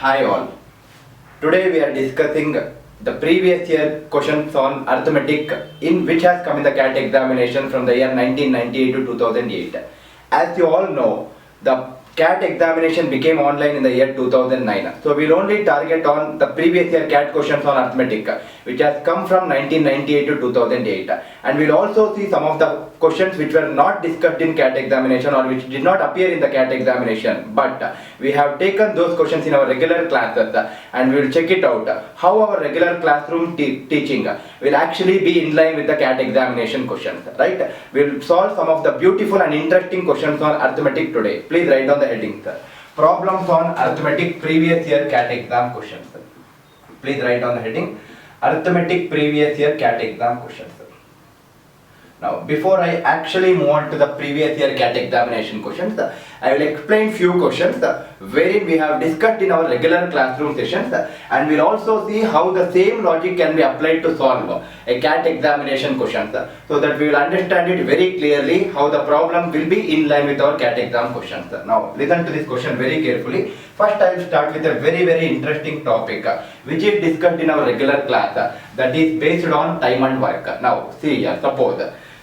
Hi all. Today we are discussing the previous year questions on arithmetic in which has come in the CAT examination from the year 1998 to 2008. As you all know, the CAT examination became online in the year 2009. So we'll only target on the previous year CAT questions on arithmetic which has come from 1998 to 2008. And we'll also see some of the questions which were not discussed in CAT examination or which did not appear in the CAT examination, but we have taken those questions in our regular classes and we will check it out how our regular classroom teaching will actually be in line with the CAT examination questions, right? We will solve some of the beautiful and interesting questions on arithmetic today. Please write down the headings. Problems on arithmetic previous year CAT exam questions. Please write down the heading arithmetic previous year CAT exam questions. Now, before I actually move on to the previous year CAT examination questions, I will explain few questions wherein we have discussed in our regular classroom sessions, and we'll also see how the same logic can be applied to solve a CAT examination questions, so that we will understand it very clearly how the problem will be in line with our CAT exam questions. Now, listen to this question very carefully. First, I will start with a very interesting topic which is discussed in our regular class, that is based on time and work. Now, see here,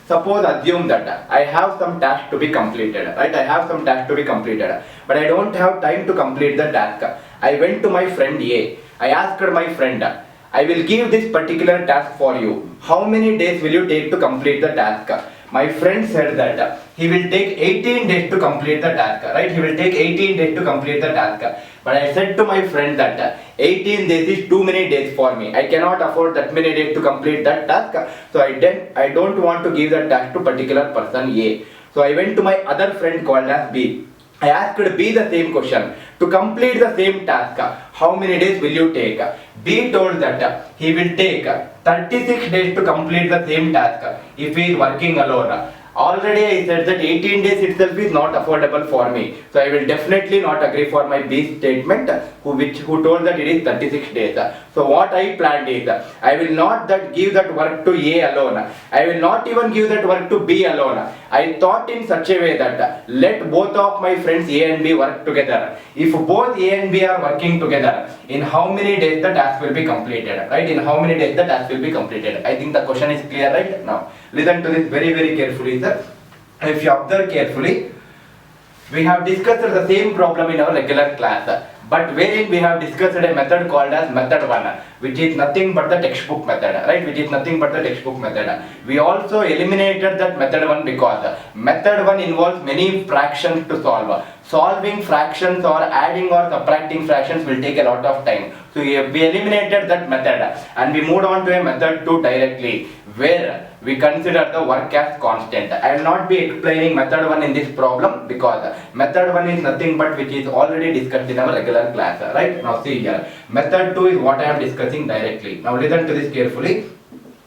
Suppose assume that I have some task to be completed, right? I have some task to be completed, but I don't have time to complete the task. I went to my friend A. I asked my friend, I will give this particular task for you. How many days will you take to complete the task? My friend said that he will take 18 days to complete the task, right? He will take 18 days to complete the task. But I said to my friend that 18 days is too many days for me. I cannot afford that many days to complete that task. So I don't want to give that task to particular person A. So I went to my other friend called as B. I asked B the same question. To complete the same task, how many days will you take? B told that he will take 36 days to complete the same task if he is working alone. Already I said that 18 days itself is not affordable for me. So I will definitely not agree for my B statement who told that it is 36 days. So what I planned is, I will not give that work to A alone. I will not even give that work to B alone. I thought in such a way that let both of my friends A and B work together. If both A and B are working together, in how many days the task will be completed, right? In how many days the task will be completed. I think the question is clear, right? Now, listen to this very carefully, sir. If you observe carefully, we have discussed the same problem in our regular class, but wherein we have discussed a method called as method 1, which is nothing but the textbook method, right? Which is nothing but the textbook method. We also eliminated that method 1 because method 1 involves many fractions to solve. Solving fractions or adding or subtracting fractions will take a lot of time. So we eliminated that method and we moved on to a method 2 directly, where we consider the work as constant. I will not be explaining method 1 in this problem because method 1 is nothing but which is already discussed in our regular class, right? Now see here, method 2 is what I am discussing directly. Now listen to this carefully.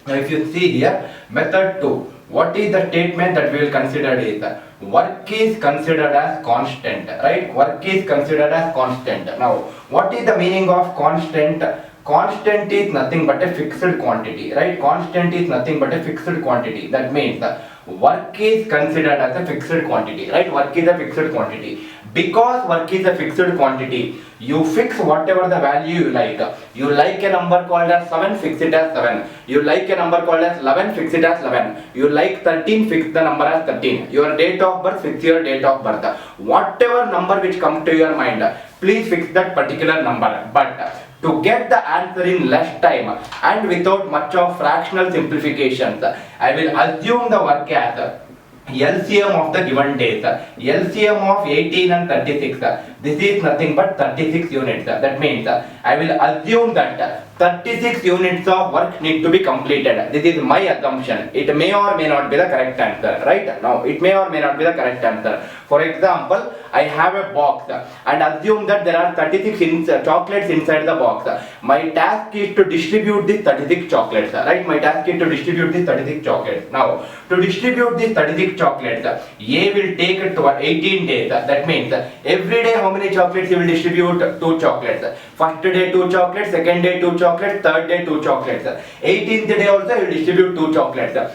Now if you see here, method 2, what is the statement that we will consider is work is considered as constant, right? Work is considered as constant. Now what is the meaning of constant? Constant is nothing but a fixed quantity, right? Constant is nothing but a fixed quantity. That means work is considered as a fixed quantity, right? Work is a fixed quantity. Because work is a fixed quantity, you fix whatever the value you like. You like a number called as 7, fix it as 7. You like a number called as 11, fix it as 11. You like 13, fix the number as 13. Your date of birth, fix your date of birth. Whatever number which comes to your mind, please fix that particular number. But to get the answer in less time and without much of fractional simplifications, I will assume the work as LCM of the given days. LCM of 18 and 36. This is nothing but 36 units. That means I will assume that 36 units of work need to be completed. This is my assumption. It may or may not be the correct answer, right? Now, it may or may not be the correct answer. For example, I have a box and assume that there are 36 chocolates inside the box. My task is to distribute these 36 chocolates, right? My task is to distribute these 36 chocolates. Now, to distribute these 36 chocolates, A will take 18 days. That means every day how many chocolates he will distribute? 2 chocolates. First day 2 chocolates, second day 2 chocolates, third day 2 chocolates. 18th day also he will distribute 2 chocolates.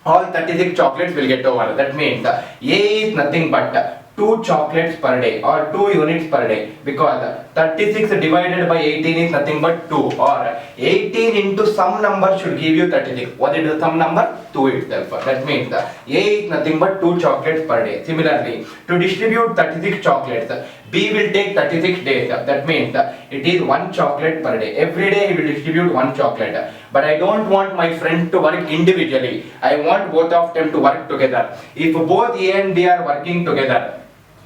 All 36 chocolates will get over. That means A is nothing but 2 chocolates per day or 2 units per day, because 36 divided by 18 is nothing but 2, or 18 into some number should give you 36. What is the some number? 2 itself. That means A is nothing but 2 chocolates per day. Similarly, to distribute 36 chocolates, B will take 36 days. That means it is 1 chocolate per day. Every day he will distribute 1 chocolate. But I don't want my friend to work individually. I want both of them to work together. If both A and B are working together,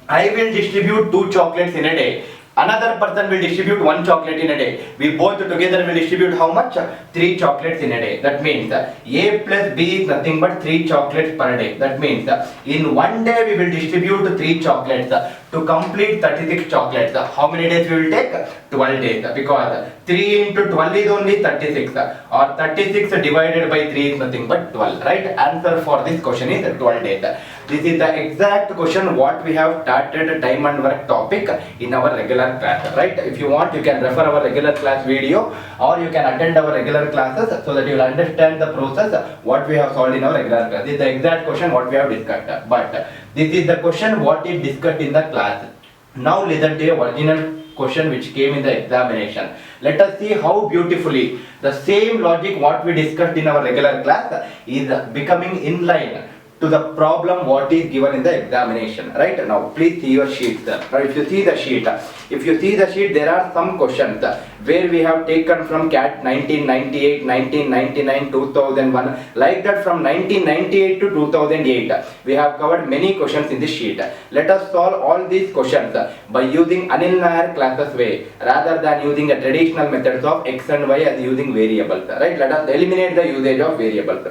I will distribute 2 chocolates in a day. Another person will distribute 1 chocolate in a day. We both together will distribute how much? 3 chocolates in a day. That means A plus B is nothing but 3 chocolates per day. That means in one day we will distribute 3 chocolates to complete 36 chocolates. How many days we will take? 12 days. Because 3 into 12 is only 36, or 36 divided by 3 is nothing but 12. Right? Answer for this question is 12 days. This is the exact question what we have started time and work topic in our regular class. Right? If you want, you can refer our regular class video, or you can attend our regular classes so that you will understand the process what we have solved in our regular class. This is the exact question what we have discussed. But this is the question what is discussed in the class. Now listen to the original question which came in the examination. Let us see how beautifully the same logic what we discussed in our regular class is becoming in line to the problem what is given in the examination. Right? Now please see your sheet. Now if you see the sheet, there are some questions where we have taken from CAT 1998, 1999, 2001, like that from 1998 to 2008. We have covered many questions in this sheet. Let us solve all these questions by using ANIL NAIR classes way rather than using a traditional methods of X and Y as using variables. Right? Let us eliminate the usage of variables.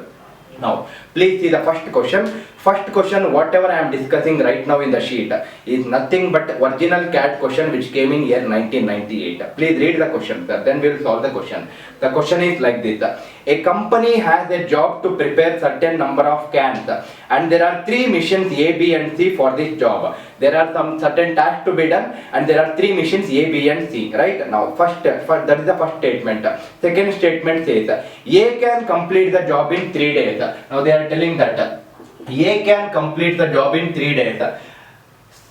Now, please see the first question. First question, whatever I am discussing right now in the sheet is nothing but original CAT question which came in year 1998. Please read the question, sir. Then we will solve the question. The question is like this. A company has a job to prepare certain number of cans, and there are 3 missions A, B and C for this job. There are some certain tasks to be done, and there are 3 missions A, B and C. Right? Now, first that is the first statement. Second statement says A can complete the job in 3 days. Now they are telling that A can complete the job in 3 days.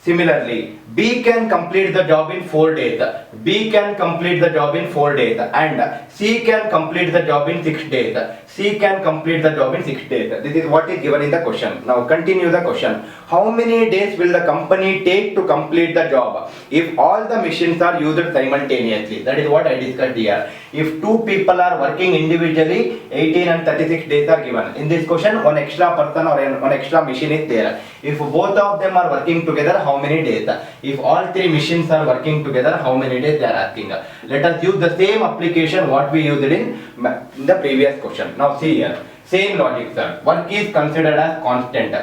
Similarly, B can complete the job in 4 days. B can complete the job in 4 days. And C can complete the job in 6 days. C can complete the job in 6 days. This is what is given in the question. Now continue the question. How many days will the company take to complete the job if all the machines are used simultaneously? That is what I discussed here. If 2 people are working individually, 18 and 36 days are given. In this question, 1 extra person or 1 extra machine is there. If both of them are working together, how many days? If all 3 machines are working together, how many days they are asking? Let us use the same application what we used in the previous question. Now see here, same logic, sir. Work is considered as constant.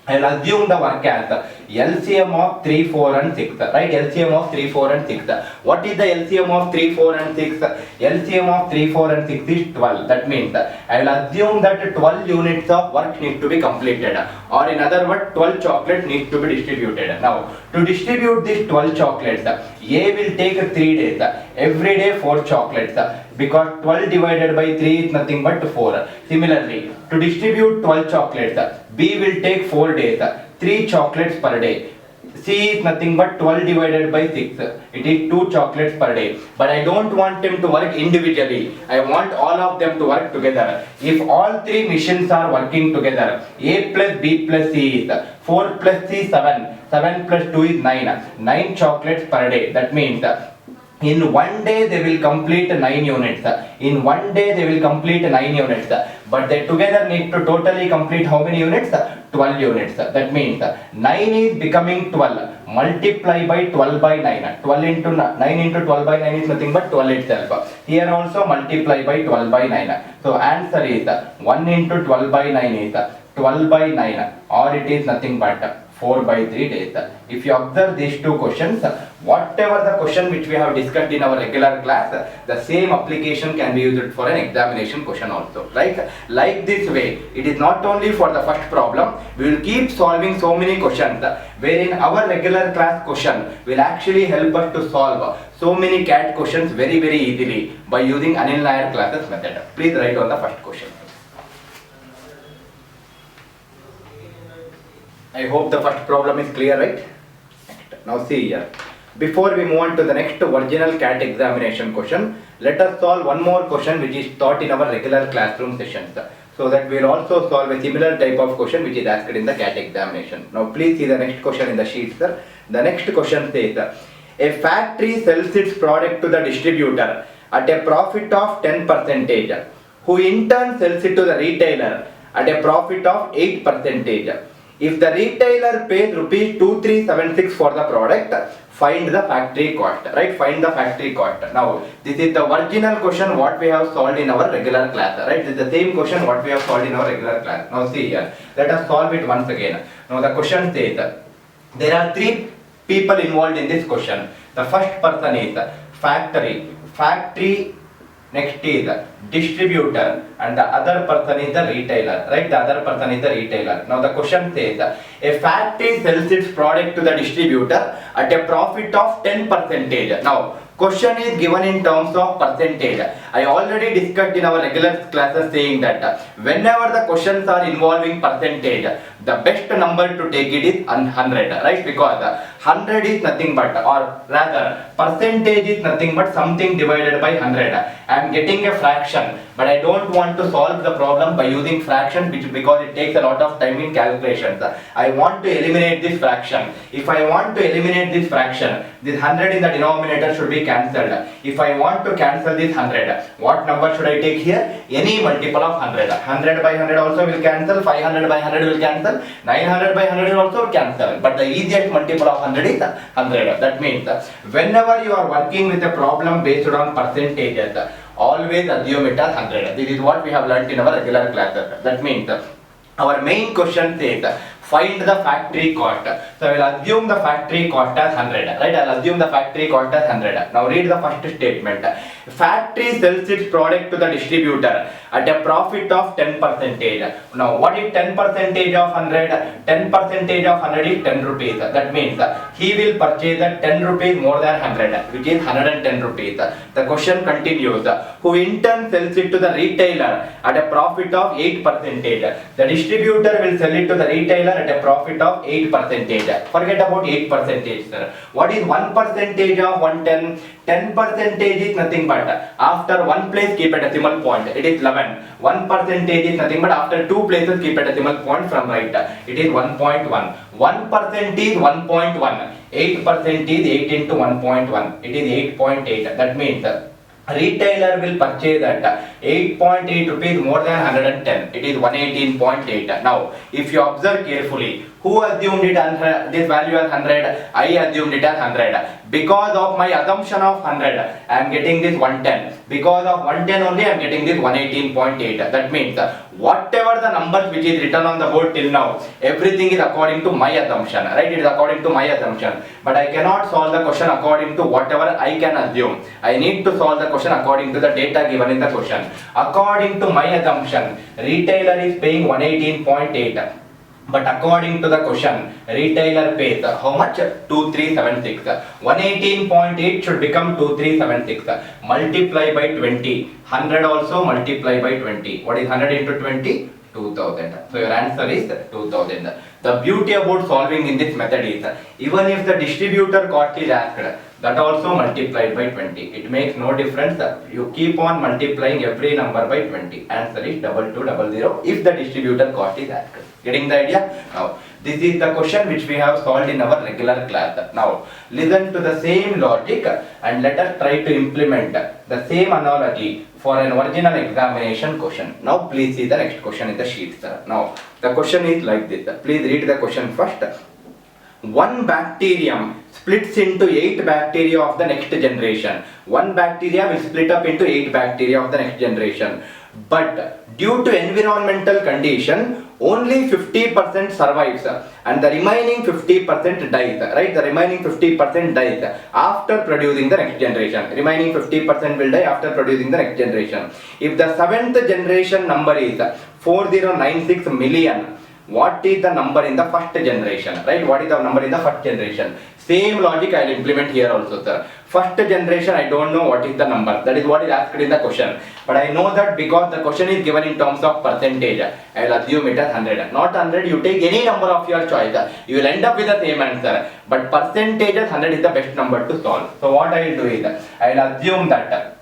I will assume the work as LCM of 3, 4 and 6. Right? LCM of 3, 4 and 6. What is the LCM of 3, 4 and 6? LCM of 3, 4 and 6 is 12. That means I will assume that 12 units of work need to be completed. Or in other words, 12 chocolates need to be distributed. Now, to distribute these 12 chocolates, A will take 3 days. Every day 4 chocolates. Because 12 divided by 3 is nothing but 4. Similarly, to distribute 12 chocolates, B will take 4 days, 3 chocolates per day. C is nothing but 12 divided by 6. It is 2 chocolates per day. But I don't want them to work individually. I want all of them to work together. If all 3 machines are working together, A plus B plus C is 4 plus C 7. 7 plus 2 is 9. 9 chocolates per day. That means in one day they will complete 9 units. In one day they will complete 9 units. But they together need to totally complete how many units? 12 units. That means 9 is becoming 12. Multiply by 12 by 9. 12 into 9 into 12 by 9 is nothing but 12 itself. Here also multiply by 12 by 9. So answer is 1 into 12 by 9 is 12 by 9, or it is nothing but 4 by 3 days. If you observe these 2 questions, whatever the question which we have discussed in our regular class, the same application can be used for an examination question also. Right? Like this way, it is not only for the first problem, we will keep solving so many questions wherein our regular class question will actually help us to solve so many CAT questions very easily by using ANIL NAIR classes method. Please write on the first question. I hope the first problem is clear, right? Now see here. Before we move on to the next original CAT examination question, let us solve one more question which is taught in our regular classroom sessions. So that we will also solve a similar type of question which is asked in the CAT examination. Now please see the next question in the sheet, sir. The next question says, a factory sells its product to the distributor at a profit of 10%, who in turn sells it to the retailer at a profit of 8%. If the retailer pays rupees 2376 for the product, find the factory cost, right? Find the factory cost. Now, this is the original question what we have solved in our regular class, right? This is the same question what we have solved in our regular class. Now, see here. Let us solve it once again. Now, the question says, there are three people involved in this question. The first person is factory, next is distributor, and the other person is the retailer, right? The other person is the retailer. Now the question says, a factory sells its product to the distributor at a profit of 10%. Now, question is given in terms of percentage. I already discussed in our regular classes saying that whenever the questions are involving percentage, the best number to take it is 100, right? Because 100 is nothing but, or rather, percentage is nothing but something divided by 100. I am getting a fraction, but I don't want to solve the problem by using fraction because it takes a lot of time in calculations. I want to eliminate this fraction. If I want to eliminate this fraction, this 100 in the denominator should be cancelled. If I want to cancel this 100, what number should I take here? Any multiple of 100. 100 by 100 also will cancel, 500 by 100 will cancel, 900 by 100 will also cancel. But the easiest multiple of 100 is 100. That means whenever you are working with a problem based on percentages, always assume it as 100. This is what we have learnt in our regular classes. That means our main question says, find the factory cost. So I will assume the factory cost as 100, right? I will assume the factory cost as 100. Now read the first statement. Factory sells its product to the distributor at a profit of 10%. Now what is 10% of 100? 10% of 100 is 10 rupees. That means he will purchase at 10 rupees more than 100, which is 110 rupees. The question continues. Who in turn sells it to the retailer at a profit of 8%. The distributor will sell it to the retailer at a profit of 8%. Forget about 8%, sir. What is 1% of 110? 10% is nothing but after one place keep a decimal point. It is 11. 1% is nothing but after two places keep a decimal point from right. It is 1.1. 1% is 1.1. 8% is 8 into 1.1. It is 8.8. That means retailer will purchase at 8.8 rupees more than 110. It is 118.8. Now, if you observe carefully, who assumed it this value as 100? I assumed it as 100. Because of my assumption of 100, I am getting this 110. Because of 110 only, I am getting this 118.8. That means whatever the numbers which is written on the board till now, everything is according to my assumption, right? It is according to my assumption. But I cannot solve the question according to whatever I can assume. I need to solve the question according to the data given in the question. According to my assumption, retailer is paying 118.8. But according to the question, retailer pays how much? 2376. 118.8 should become 2376. Multiply by 20. 100 also multiply by 20. What is 100 into 20? 2000. So your answer is 2000. The beauty about solving in this method is, even if the distributor cost is asked, that also multiplied by 20. It makes no difference. You keep on multiplying every number by 20. Answer is 2200 if the distributor cost is asked. Getting the idea? Now, this is the question which we have solved in our regular class. Now, listen to the same logic and let us try to implement the same analogy for an original examination question. Now, please see the next question in the sheet, sir. Now, the question is like this. Please read the question first. One bacterium splits into 8 bacteria of the next generation. One bacteria will split up into 8 bacteria of the next generation. But due to environmental condition, only 50% survives and the remaining 50% dies, right? The remaining 50% dies after producing the next generation. Remaining 50% will die after producing the next generation. If the 7th generation number is 4096 million, what is the number in the first generation, right? What is the number in the first generation? Same logic I will implement here also, sir. First generation, I don't know what is the number. That is what is asked in the question. But I know that because the question is given in terms of percentage, I will assume it as 100. Not 100, you take any number of your choice. You will end up with the same answer. But percentage as 100 is the best number to solve. So what I will do is, I will assume that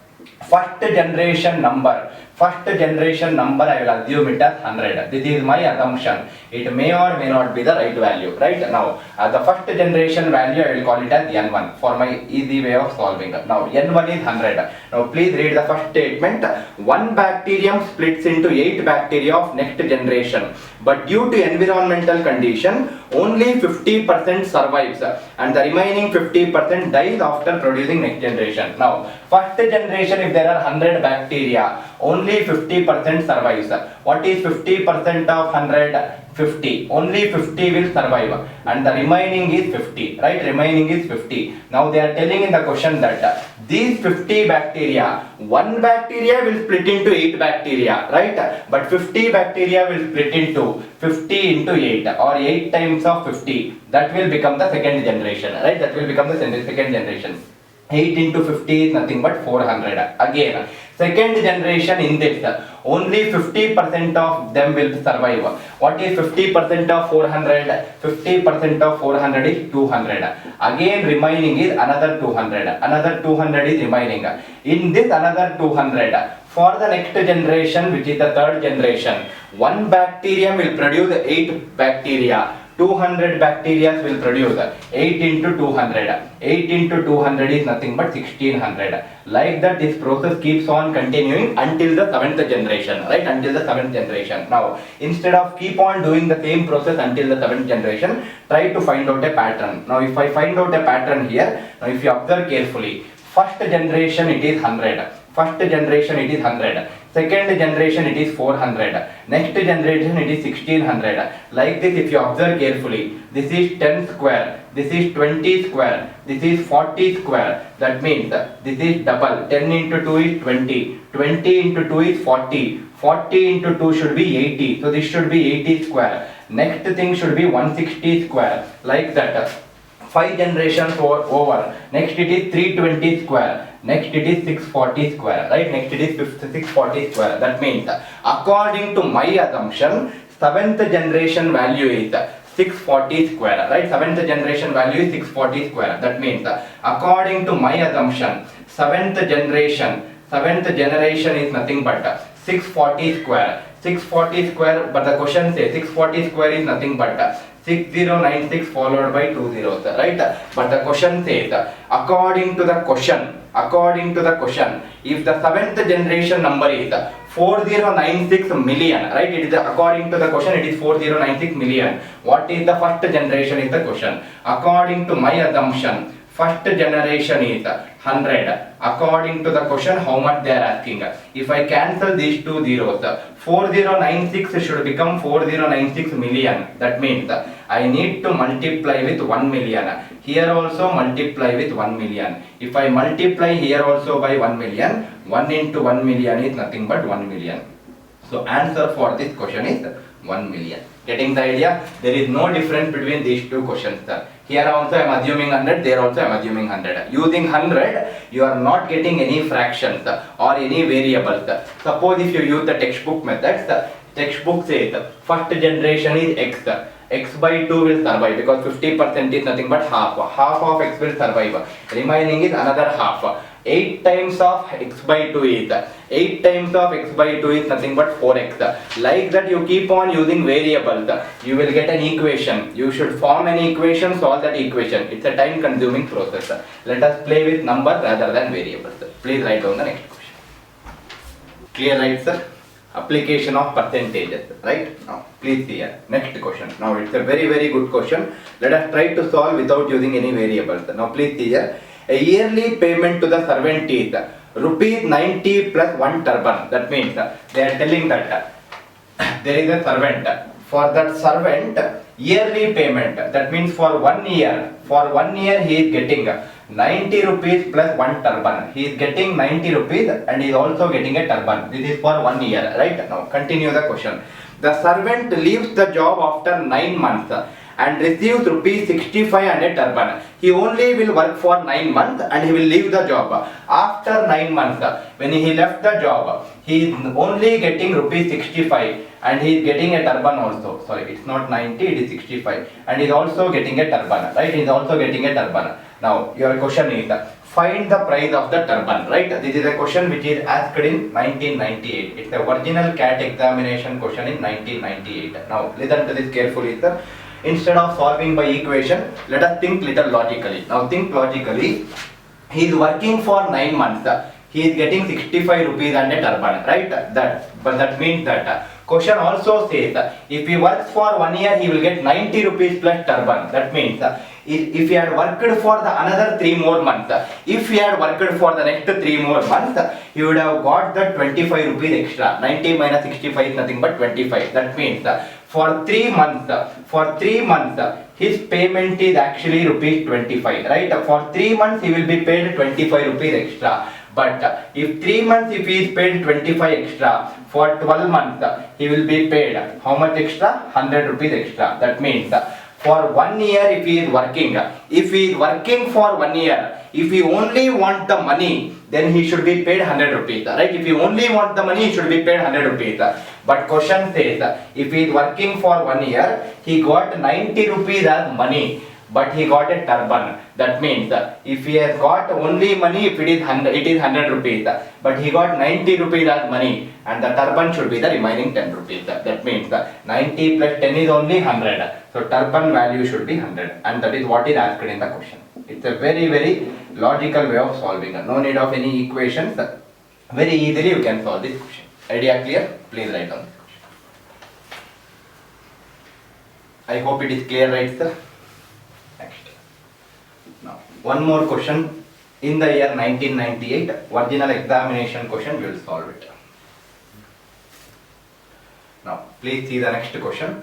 first generation number I will assume it as 100. This is my assumption. It may or may not be the right value. Right now, the first generation value I will call it as N1 for my easy way of solving. Now N1 is 100. Now please read the first statement. One bacterium splits into 8 bacteria of next generation, but due to environmental condition only 50% survives and the remaining 50% dies after producing next generation. Now first generation, if there are 100 bacteria, only 50% survives. What is 50% of 100? 50. Only 50 will survive and the remaining is 50, right? Remaining is 50. Now they are telling in the question that these 50 bacteria, one bacteria will split into 8 bacteria, right? But 50 bacteria will split into 50 into 8 or 8 times of 50. That will become the second generation, right? That will become the second generation. 8 into 50 is nothing but 400. Again, second generation in this, only 50% of them will survive. What is 50% of 400? 50% of 400 is 200. Again, remaining is another 200. Another 200 is remaining. In this another 200, for the next generation, which is the third generation, one bacterium will produce 8 bacteria. 200 bacteria will produce 8 into 200. 8 into 200 is nothing but 1600. Like that, this process keeps on continuing until the 7th generation, right? Until the 7th generation. Now, instead of keep on doing the same process until the 7th generation, try to find out a pattern. Now, if I find out a pattern here, now if you observe carefully, first generation it is 100. First generation it is 100. Second generation it is 400. Next generation it is 1600. Like this, if you observe carefully, this is 10 square, this is 20 square, this is 40 square. That means this is double. 10 into 2 is 20. 20 into 2 is 40. 40 into 2 should be 80. So this should be 80 square. Next thing should be 160 square. Like that. 5 generations over. Next it is 320 square. Next it is 640 square, right? Next it is 640 square. That means, according to my assumption, 7th generation value is 640 square, right? 7th generation value is 640 square. That means, according to my assumption, 7th generation is nothing but 640 square. 640 square, but the question says 640 square is nothing but 6096 followed by 2 zeros, right? But the question says, according to the question, if the 7th generation number is 4096 million, right? It is according to the question, it is 4096 million. What is the first generation is the question. According to my assumption, first generation is 100. According to the question, how much they are asking. If I cancel these two zeros, 4096 should become 4096 million. That means I need to multiply with 1 million. Here also multiply with 1 million. If I multiply here also by 1 million, 1 into 1 million is nothing but 1 million. So answer for this question is 1 million. Getting the idea? There is no difference between these two questions, sir. Here also I am assuming 100, there also I am assuming 100. Using 100, you are not getting any fractions or any variables. Suppose if you use the textbook methods, textbook says first generation is x. X by 2 will survive because 50% is nothing but half. Half of x will survive. Remaining is another half. 8 times of x by 2 is 8 times of x by 2 is nothing but 4x. Like that, you keep on using variables, you will get an equation. You should form an equation, solve that equation. It's a time consuming process. Let us play with numbers rather than variables. Please write down the next question. Clear, right, sir? Application of percentages, right? Now please see here, next question. Now it's a very good question. Let us try to solve without using any variables. Now please see here, a yearly payment to the servant is rupees 90 plus 1 turban. That means they are telling that there is a servant. For that servant, yearly payment, that means for 1 year, he is getting 90 rupees plus 1 turban. He is getting 90 rupees and he is also getting a turban. This is for 1 year, right? Now continue the question. The servant leaves the job after 9 months and receives rupees 65 and a turban. He only will work for 9 months and he will leave the job. After 9 months, when he left the job, he is only getting rupees 65 and he is getting a turban also. Sorry, it's not 90, it is 65. And he is also getting a turban, right? He is also getting a turban. Now, your question is, find the price of the turban, right? This is a question which is asked in 1998. It's the original CAT examination question in 1998. Now, listen to this carefully, sir. Instead of solving by equation, let us think little logically. Now, think logically. He is working for 9 months. He is getting 65 rupees and a turban, right? That means that question also says if he works for 1 year, he will get 90 rupees plus turban. That means if he had worked for the another 3 more months, if he had worked for the next 3 more months, he would have got the 25 rupees extra. 90 minus 65 is nothing but 25. That means for 3 months, his payment is actually rupees 25, right? For 3 months, he will be paid 25 rupees extra. But if 3 months, if he is paid 25 extra, for 12 months, he will be paid how much extra? 100 rupees extra. That means for 1 year, if he is working for 1 year, if he only want the money, then he should be paid 100 rupees, right? If he only want the money, he should be paid 100 rupees. But question says, if he is working for 1 year, he got 90 rupees as money, but he got a turban. That means if he has got only money, if it is 100 rupees, but he got 90 rupees as money, and the turban should be the remaining 10 rupees. That means 90 plus 10 is only 100. So turban value should be 100, and that is what is asked in the question. It's a very, very logical way of solving. No need of any equations. Very easily you can solve this question. Idea clear? Please write down this question. I hope it is clear, right, sir? Next. Now, one more question. In the year 1998, original examination question, we will solve it. Now, please see the next question.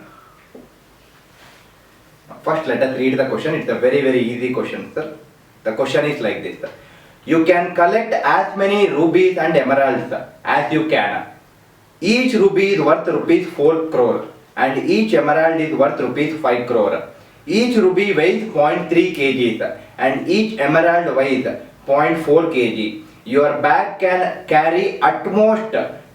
First, let us read the question. It's a very, very easy question, sir. The question is like this, sir. You can collect as many rubies and emeralds as you can. Each ruby is worth rupees 4 crore and each emerald is worth rupees 5 crore. Each ruby weighs 0.3 kgs and each emerald weighs 0.4 kg. Your bag can carry at most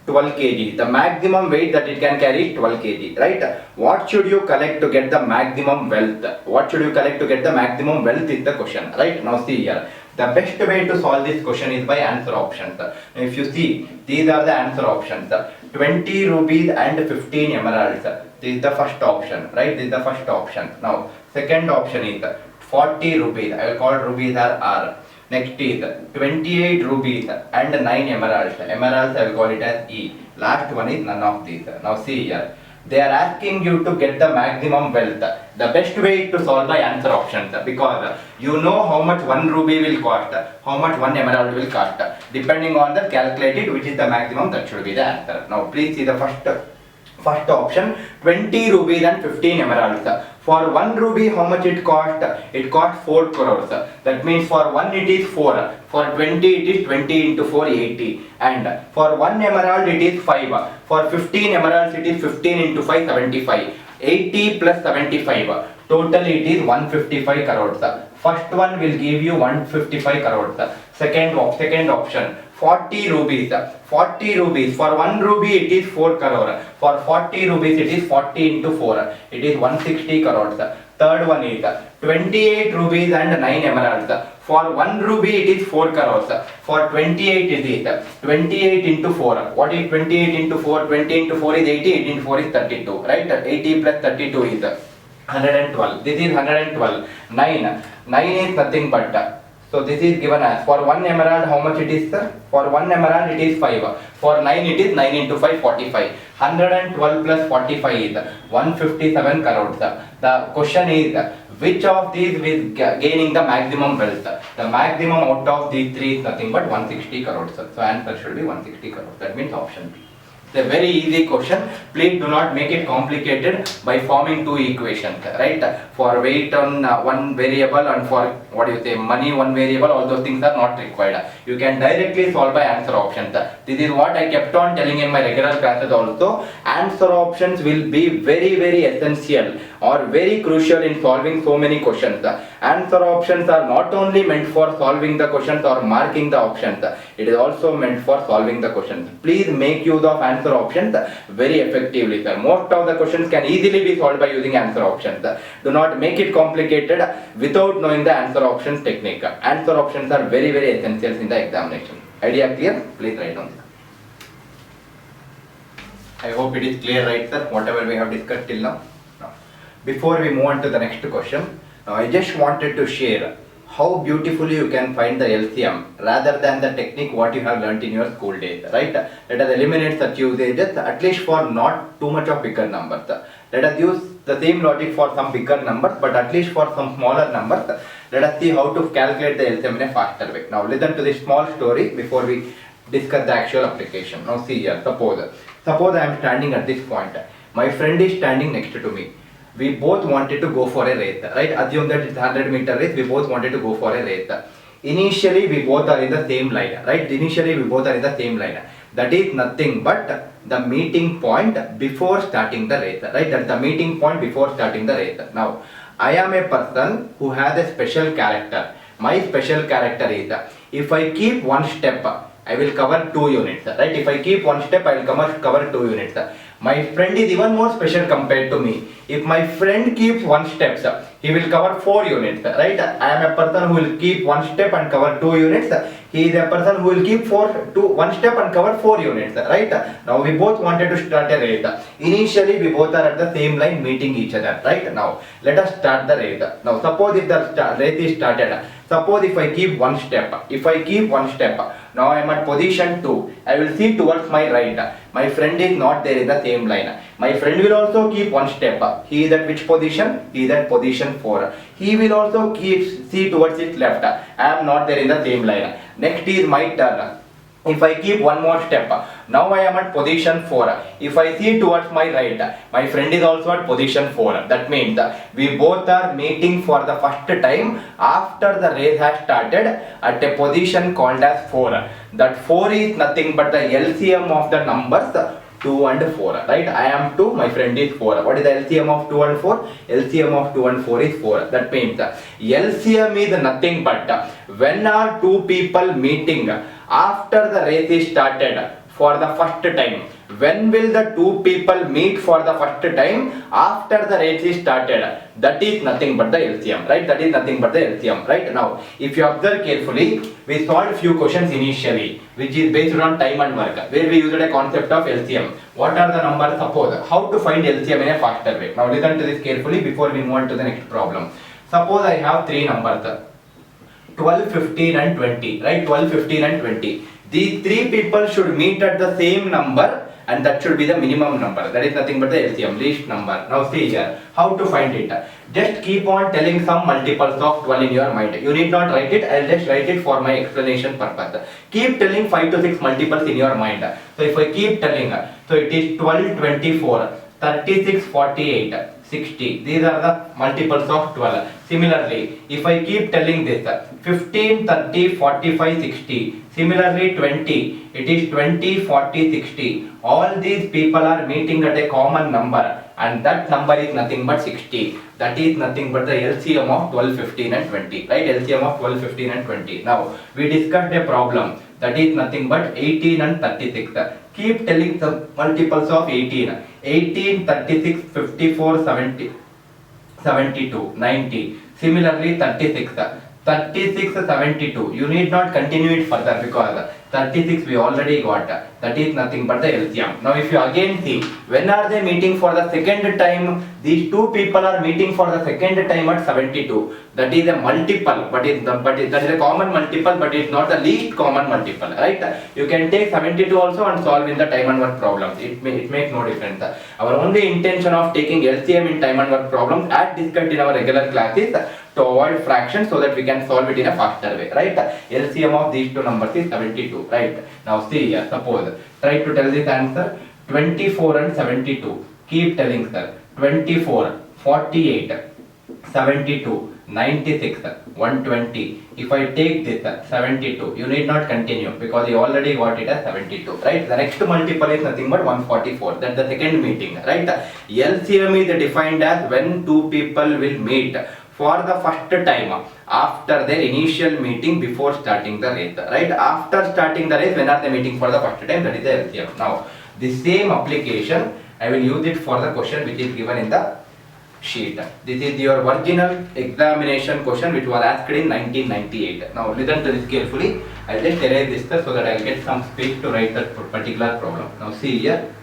12 kg. The maximum weight that it can carry is 12 kg, right? What should you collect to get the maximum wealth? What should you collect to get the maximum wealth is the question, right? Now see here. The best way to solve this question is by answer options. If you see, these are the answer options. 20 rupees and 15 emeralds. This is the first option, right? This is the first option. Now, second option is 40 rupees. I will call rupees as R. Next is 28 rupees and 9 emeralds. Emeralds I will call it as E. Last one is none of these. Now see here. They are asking you to get the maximum wealth. The best way is to solve by answer options because you know how much 1 ruby will cost, how much 1 emerald will cost. Depending on the calculated, which is the maximum, that should be the answer. Now please see the first option, 20 rupees and 15 emeralds. For 1 ruby, how much it cost? It cost 4 crores. That means for 1 it is 4. For 20 it is 20 into 4, 80. And for 1 emerald it is 5. For 15 emeralds it is 15 into 5, 75. 80 plus 75. Total it is 155 crores. First one will give you 155 crores. Second option, 40 rupees. 40 rupees. For 1 ruby it is 4 crore. For 40 rupees it is 40 into 4. It is 160 crores. Third one is 28 rupees and 9 emeralds. For 1 ruby it is 4 crores. For 28 it is 28 into 4. What is 28 into 4? 20 into 4 is 80. 80 into 4 is 32. Right? 80 plus 32 is 112. This is 112. 9 is nothing but. So this is given as for 1 emerald how much it is, sir? For 1 emerald it is 5. For 9 it is 9 into 5, 45. 112 plus 45 is 157 crores. The question is which of these is gaining the maximum wealth? The maximum out of these three is nothing but 160 crores. So answer should be 160 crores. That means option B. It's a very easy question. Please do not make it complicated by forming two equations, right? For weight on one variable and for money one variable, all those things are not required. You can directly solve by answer options. This is what I kept on telling in my regular classes also. Answer options will be very essential or very crucial in solving so many questions. Answer options are not only meant for solving the questions or marking the options, it is also meant for solving the questions. Please make use of answer options very effectively, sir. Most of the questions can easily be solved by using answer options. Do not make it complicated without knowing the answer options technique. Answer options are very essential in the examination. Idea clear? Please write down. I hope it is clear, right, sir? Whatever we have discussed till now. Before we move on to the next question, I just wanted to share how beautifully you can find the LCM rather than the technique what you have learnt in your school days, right? Let us eliminate such usages, at least for not too much of bigger numbers. Let us use the same logic for some bigger numbers, but at least for some smaller numbers, let us see how to calculate the LCM in a faster way. Now listen to this small story before we discuss the actual application. Now see here, suppose I am standing at this point. My friend is standing next to me. We both wanted to go for a race, right? Assume that it's 100-meter race. We both wanted to go for a race. Initially, we both are in the same line, right? Initially, we both are in the same line. That is nothing but the meeting point before starting the race, right? That's the meeting point before starting the race. Now, I am a person who has a special character. My special character is, if I keep one step, I will cover 2 units, right? If I keep one step, I will cover 2 units. My friend is even more special compared to me. If my friend keeps 1 step, he will cover 4 units, right? I am a person who will keep 1 step and cover 2 units. He is a person who will keep 1 step and cover 4 units, right? Now we both wanted to start a race. Initially we both are at the same line meeting each other, right? Now let us start the race. Now suppose if the race is started, suppose if I keep 1 step, now I am at position 2. I will see towards my right. My friend is not there in the same line. My friend will also keep 1 step. He is at which position? He is at position 4. He will also see towards his left. I am not there in the same line. Next is my turn. If I keep 1 more step, now I am at position 4. If I see towards my right, my friend is also at position 4. That means we both are meeting for the first time after the race has started at a position called as 4. That 4 is nothing but the LCM of the numbers 2 and 4, right? I am 2, my friend is 4. What is the LCM of 2 and 4? LCM of 2 and 4 is 4. That means LCM is nothing but when are 2 people meeting after the race is started for the first time. When will the 2 people meet for the first time after the race is started? That is nothing but the LCM, right? That is nothing but the LCM, right? Now, if you observe carefully, we solved few questions initially, which is based on time and work, where we used a concept of LCM. What are the numbers? Suppose, how to find LCM in a faster way. Now, listen to this carefully before we move on to the next problem. Suppose I have 3 numbers, 12, 15 and 20, right? 12, 15 and 20. These 3 people should meet at the same number, and that should be the minimum number. That is nothing but the LCM, least number. Now see here, how to find it. Just keep on telling some multiples of 12 in your mind. You need not write it, I'll just write it for my explanation purpose. Keep telling 5 to 6 multiples in your mind. So if I keep telling, so it is 12, 24, 36, 48, 60. These are the multiples of 12. Similarly, if I keep telling this, 15, 30, 45, 60. Similarly, 20. It is 20, 40, 60. All these people are meeting at a common number, and that number is nothing but 60. That is nothing but the LCM of 12, 15 and 20. Right? LCM of 12, 15 and 20. Now, we discussed a problem. That is nothing but 18 and 36. Keep telling the multiples of 18. 18, 36, 54, 70, 72, 90. Similarly, 36. 36, 72. You need not continue it further because 36 we already got. That is nothing but the LCM. Now if you again see, when are they meeting for the second time? These 2 people are meeting for the second time at 72. That is a multiple, but that is a common multiple, but it's not the least common multiple, right? You can take 72 also and solve in the time and work problems. It makes no difference. Our only intention of taking LCM in time and work problems, as discussed in our regular classes, to avoid fractions so that we can solve it in a faster way, right? LCM of these 2 numbers is 72, right? Now see here, suppose, try to tell this answer. 24 and 72. Keep telling sir. 24, 48, 72, 96, 120. If I take this 72, you need not continue because you already got it as 72, right? The next multiple is nothing but 144. That's the second meeting, right? LCM is defined as when two people will meet for the first time after their initial meeting before starting the race, right? After starting the race, when are they meeting for the first time? That is the LCM. Now, the same application, I will use it for the question which is given in the sheet. This is your original examination question which was asked in 1998. Now listen to this carefully. I'll just erase this so that I'll get some space to write that particular problem. Now see here.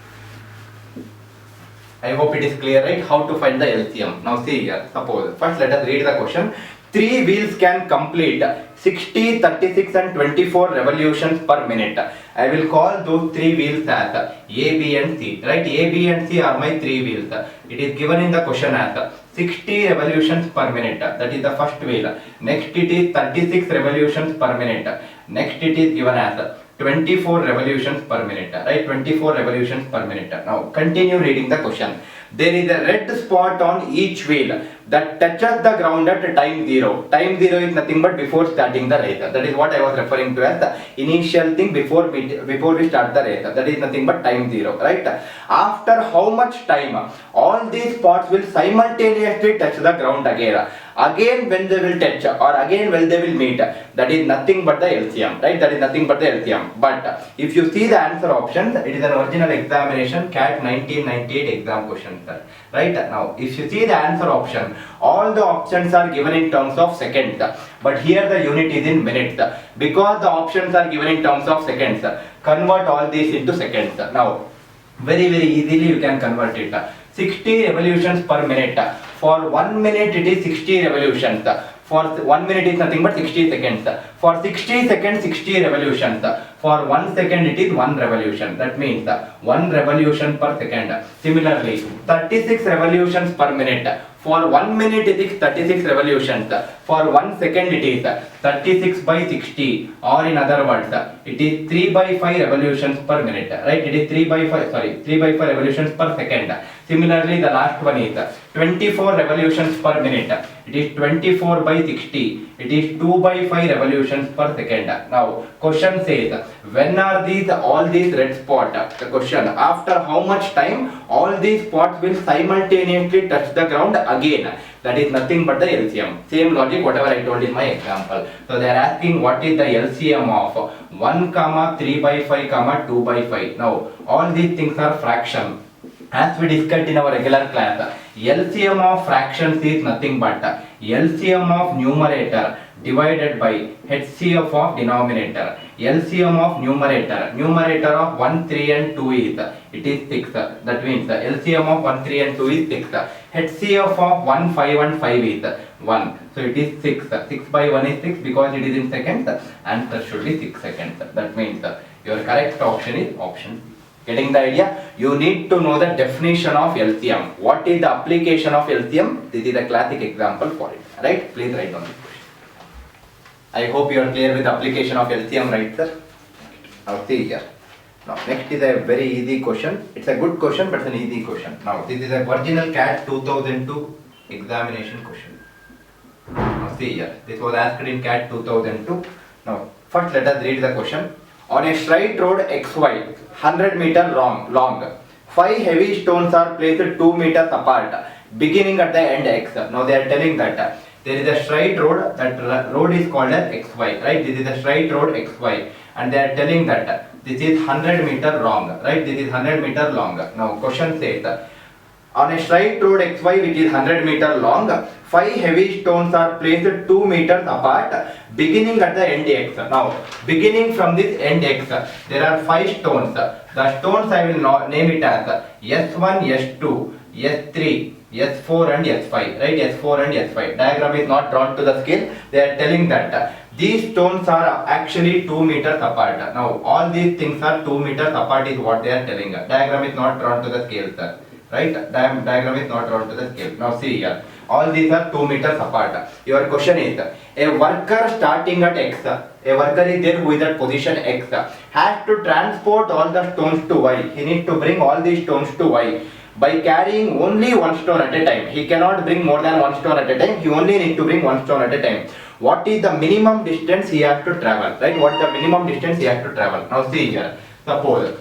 I hope it is clear, right? How to find the LCM. Now see here. Suppose first let us read the question. Three wheels can complete 60, 36 and 24 revolutions per minute. I will call those three wheels as A, B and C. Right? A, B and C are my three wheels. It is given in the question as 60 revolutions per minute. That is the first wheel. Next it is 36 revolutions per minute. Next it is given as 24 revolutions per minute. Right? 24 revolutions per minute. Now continue reading the question. There is a red spot on each wheel that touches the ground at time 0. Time 0 is nothing but before starting the race. That is what I was referring to as the initial thing before we start the race. That is nothing but time 0, right? After how much time all these spots will simultaneously touch the ground again. Again when they will touch or again when they will meet, that is nothing but the LCM, right? That is nothing but the LCM. But if you see the answer options, it is an original examination CAT 1998 exam question, sir. Right? Now if you see the answer option, all the options are given in terms of seconds, but here the unit is in minutes. Because the options are given in terms of seconds, convert all these into seconds. Now very easily you can convert it. 60 revolutions per minute. For 1 minute it is 60 revolutions. For 1 minute is nothing but 60 seconds. For 60 seconds 60 revolutions. For 1 second it is 1 revolution. That means 1 revolution per second. Similarly 36 revolutions per minute. For 1 minute it is 36 revolutions. For 1 second it is 36 by 60, or in other words it is 3 by 5 revolutions per minute, right? It is 3 by 5 revolutions per second. Similarly the last one is 24 revolutions per minute. It is 24 by 60. It is 2 by 5 revolutions per second. Now question says, when are all these red spots? The question, after how much time all these spots will simultaneously touch the ground again? That is nothing but the LCM. Same logic whatever I told in my example. So they are asking what is the LCM of 1, 3 by 5, 2 by 5. Now all these things are fraction. As we discussed in our regular class, LCM of fractions is nothing but LCM of numerator divided by HCF of denominator. LCM of numerator of 1, 3 and 2 is, it is 6. That means LCM of 1, 3 and 2 is 6. HCF of 1, 5 and 5 is 1. So it is 6. 6 by 1 is 6 because it is in seconds. Answer should be 6 seconds. That means your correct option is option C. Getting the idea? You need to know the definition of LCM. What is the application of LCM? This is a classic example for it. Right? Please write down this question. I hope you are clear with the application of LCM, right, sir? Now see here. Now next is a very easy question. It's a good question, but it's an easy question. Now this is a original CAT 2002 examination question. Now see here. This was asked in CAT 2002. Now first let us read the question. On a straight road XY, 100 meter long, 5 heavy stones are placed 2 meters apart, beginning at the end X. Now they are telling that there is a straight road, that road is called as XY, right? This is a straight road XY, and they are telling that this is 100 meter long, right? This is 100 meter long. Now question says, on a straight road XY which is 100 meter long, 5 heavy stones are placed 2 meters apart, beginning at the end X. Now, beginning from this end X, there are 5 stones. The stones I will name it as S1, S2, S3, S4 and S5, right? S4 and S5. Diagram is not drawn to the scale. They are telling that these stones are actually 2 meters apart. Now, all these things are 2 meters apart is what they are telling. Diagram is not drawn to the scale, sir. Right? Diagram is not drawn to the scale. Now see here. All these are 2 meters apart. Your question is, a worker starting at X a worker is there who is at position X, has to transport all the stones to Y. He needs to bring all these stones to Y by carrying only one stone at a time. He cannot bring more than one stone at a time. He only needs to bring one stone at a time. What is the minimum distance he has to travel? Right? What is the minimum distance he has to travel? Now see here. Suppose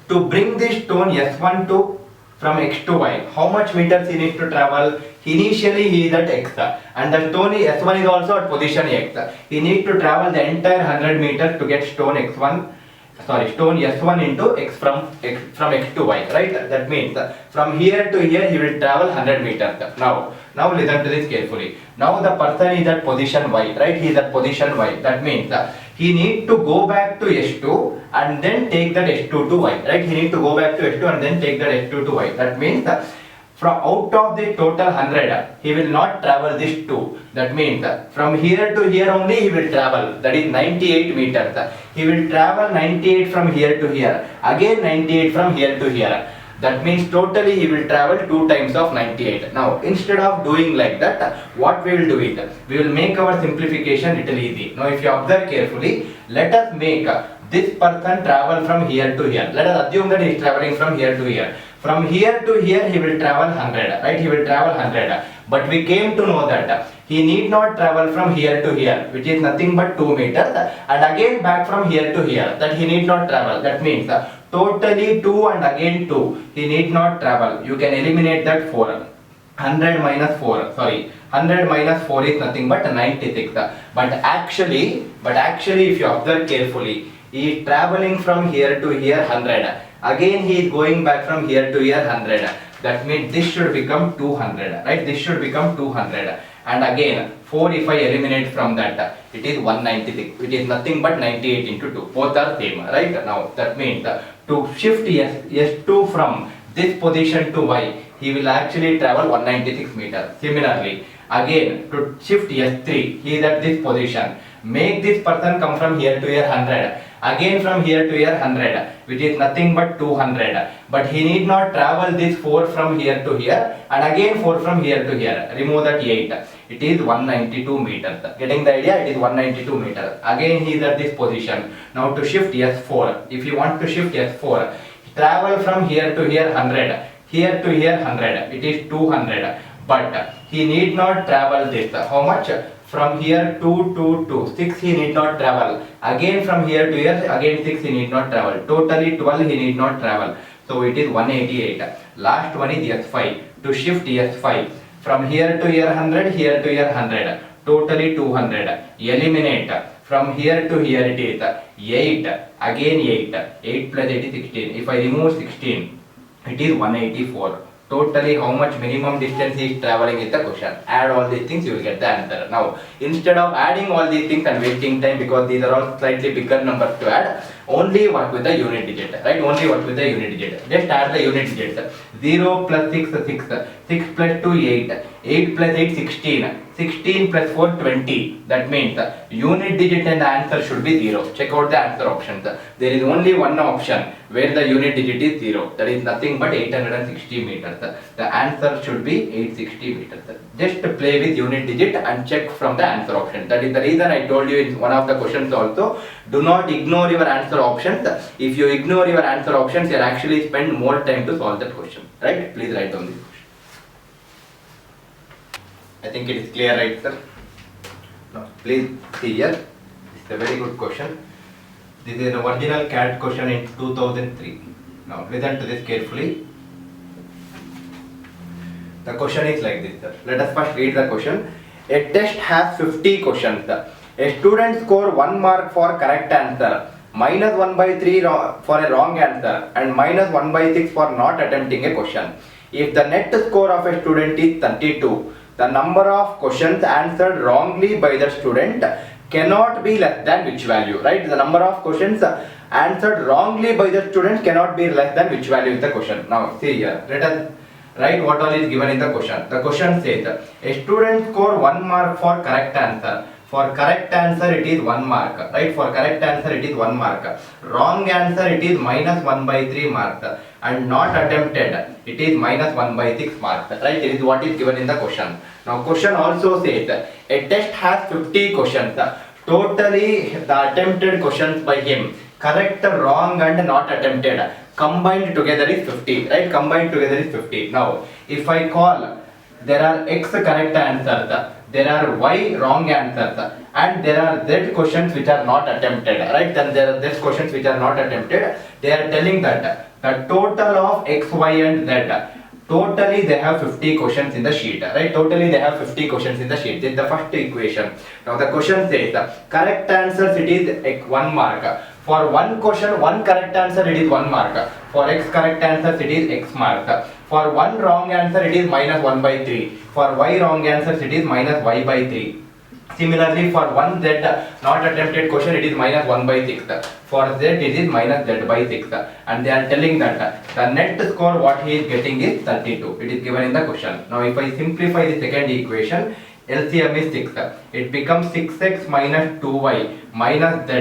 to bring this stone S1 to from X to Y, how much meters he needs to travel? Initially he is at X and the stone S1 is also at position X. He needs to travel the entire 100 meters to get stone stone S1 into X from X to Y, right? That means from here to here he will travel 100 meters. Now listen to this carefully. Now the person is at position Y, right? He is at position Y. That means he need to go back to S2 and then take that S2 to Y, right? He need to go back to S2 and then take that S2 to Y. That means from out of the total 100, he will not travel this 2. That means from here to here only he will travel. That is 98 meters. He will travel 98 from here to here. Again 98 from here to here. That means totally he will travel 2 times of 98. Now instead of doing like that, what we will do it? We will make our simplification little easy. Now if you observe carefully, let us make this person travel from here to here. Let us assume that he is traveling from here to here. From here to here he will travel 100, right? He will travel 100. But we came to know that he need not travel from here to here, which is nothing but 2 meters, and again back from here to here, that he need not travel. That means totally 2 and again 2, he need not travel. You can eliminate that 4. 100 minus 4 is nothing but 96. But actually if you observe carefully, he is traveling from here to here 100. Again he is going back from here to here 100. That means this should become 200, right? This should become 200. And again 4 if I eliminate from that, it is 196, which is nothing but 98 into 2. Both are same, right? Now that means to shift S2 from this position to Y, he will actually travel 196 meters. Similarly, again to shift S3, he is at this position. Make this person come from here to here 100. Again from here to here 100, which is nothing but 200. But he need not travel this 4 from here to here and again 4 from here to here. Remove that 8. It is 192 meters. Getting the idea? It is 192 meters. Again he is at this position. Now to shift S4. If you want to shift S4, travel from here to here 100. Here to here 100. It is 200. But he need not travel this. How much? From here 2 6 he need not travel. Again from here to here again 6 he need not travel. Totally 12 he need not travel. So it is 188. Last one is S5. To shift S5 from here to here 100, here to here 100. Totally 200. Eliminate. From here to here it is 8. Again 8. 8 plus 8 is 16. If I remove 16, it is 184. Totally how much minimum distance he is traveling is the question. Add all these things, you will get the answer. Now instead of adding all these things and wasting time, because these are all slightly bigger numbers to add, only work with the unit digit, right? Only work with the unit digit. Just add the unit digits. 0 plus 6 6, 6 plus 2 8, 8 plus 8 16, 16 plus 4 20. That means unit digit and the answer should be 0. Check out the answer options. There is only one option where the unit digit is 0. That is nothing but 860 meters. The answer should be 860 meters. Just play with unit digit and check from the answer option. That is the reason I told you in one of the questions also, do not ignore your answer options. If you ignore your answer options, you will actually spend more time to solve that question. Right? Please write down this question. I think it is clear, right, sir? Now, please see here. It's a very good question. This is an original CAT question in 2003. Now, listen to this carefully. The question is like this, sir. Let us first read the question. A test has 50 questions. A student score 1 mark for correct answer, minus 1 by 3 for a wrong answer, and minus 1 by 6 for not attempting a question. If the net score of a student is 32, the number of questions answered wrongly by the student cannot be less than which value, right? The number of questions answered wrongly by the student cannot be less than which value is the question. Now, see here, let us write what all is given in the question. The question says, a student score 1 mark for correct answer. For correct answer it is 1 mark, right? For correct answer it is 1 mark. Wrong answer it is minus 1 by 3 marks. And not attempted, it is minus 1 by 6 marks, right? It is what is given in the question. Now question also says, a test has 50 questions. totally the attempted questions by him, correct, wrong and not attempted, combined together is 50, right? Combined together is 50. Now, if I call, there are X correct answers, there are Y wrong answers, and there are Z questions which are not attempted, right? Then there are Z questions which are not attempted. They are telling that the total of X, Y and Z, totally they have 50 questions in the sheet, right? Totally they have 50 questions in the sheet. This is the first equation. Now the question says the correct answers it is 1 mark. For one question, one correct answer it is 1 mark. For X correct answers it is X mark. For one wrong answer it is minus 1 by 3. For Y wrong answers it is minus Y by 3. Similarly, for one Z not attempted question it is minus 1 by 6. For Z it is minus Z by 6. And they are telling that the net score what he is getting is 32. It is given in the question. Now if I simplify the second equation, LCM is 6. It becomes 6x minus 2y minus z.